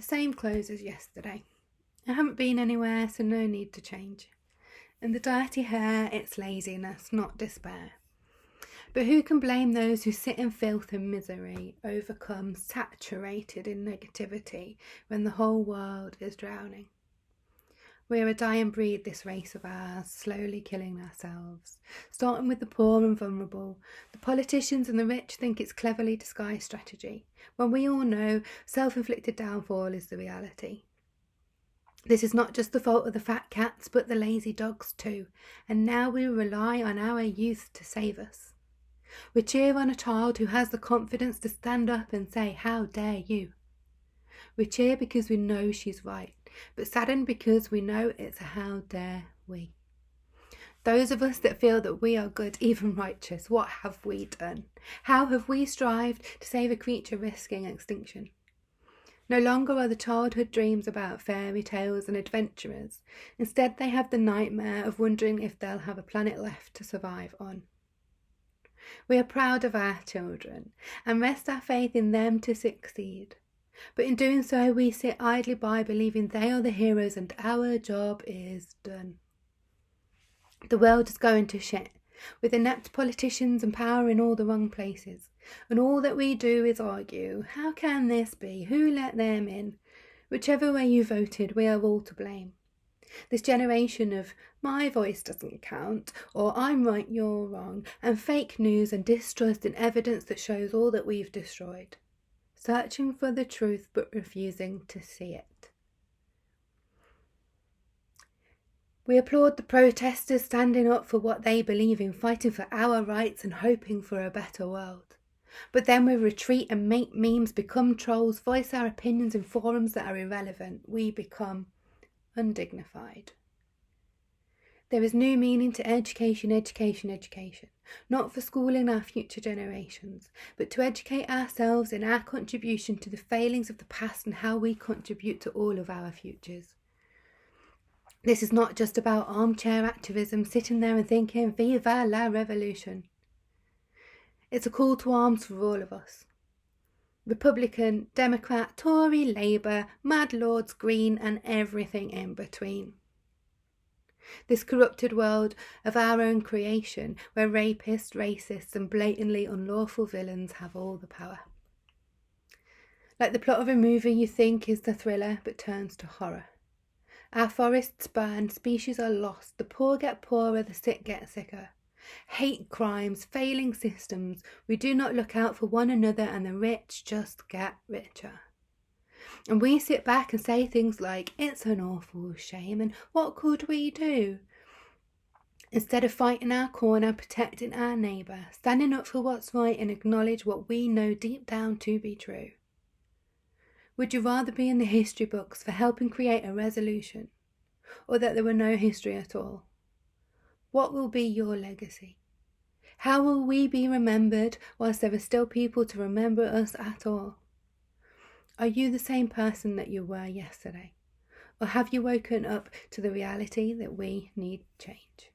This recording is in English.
The same clothes as yesterday. I haven't been anywhere, so no need to change. And the dirty hair, it's laziness, not despair. But who can blame those who sit in filth and misery, overcome, saturated in negativity, when the whole world is drowning? We're a dying breed, this race of ours, slowly killing ourselves. Starting with the poor and vulnerable. The politicians and the rich think it's cleverly disguised strategy, when we all know self-inflicted downfall is the reality. This is not just the fault of the fat cats, but the lazy dogs too, and now we rely on our youth to save us. We cheer on a child who has the confidence to stand up and say, "How dare you?" We cheer because we know she's right, but sadden because we know it's a how dare we. Those of us that feel that we are good, even righteous, what have we done? How have we strived to save a creature risking extinction? No longer are the childhood dreams about fairy tales and adventurers. Instead, they have the nightmare of wondering if they'll have a planet left to survive on. We are proud of our children and rest our faith in them to succeed. But in doing so, we sit idly by, believing they are the heroes and our job is done. The world is going to shit, with inept politicians and power in all the wrong places. And all that we do is argue, how can this be? Who let them in? Whichever way you voted, we are all to blame. This generation of my voice doesn't count, or I'm right, you're wrong, and fake news and distrust in evidence that shows all that we've destroyed. Searching for the truth but refusing to see it. We applaud the protesters standing up for what they believe in, fighting for our rights and hoping for a better world. But then we retreat and make memes, become trolls, voice our opinions in forums that are irrelevant. We become undignified. There is new meaning to education, not for schooling our future generations, but to educate ourselves in our contribution to the failings of the past and how we contribute to all of our futures. This is not just about armchair activism, sitting there and thinking, "Viva la revolution." It's a call to arms for all of us. Republican, Democrat, Tory, Labour, Mad Lords, Green, and everything in between. This corrupted world of our own creation, where rapists, racists, and blatantly unlawful villains have all the power. Like the plot of a movie you think is the thriller, but turns to horror. Our forests burn, species are lost, the poor get poorer, the sick get sicker. Hate crimes, failing systems, we do not look out for one another, and the rich just get richer. And we sit back and say things like, "It's an awful shame," and "What could we do?" Instead of fighting our corner, protecting our neighbour, standing up for what's right and acknowledge what we know deep down to be true. Would you rather be in the history books for helping create a resolution, or that there were no history at all? What will be your legacy? How will we be remembered whilst there are still people to remember us at all? Are you the same person that you were yesterday? Or have you woken up to the reality that we need change?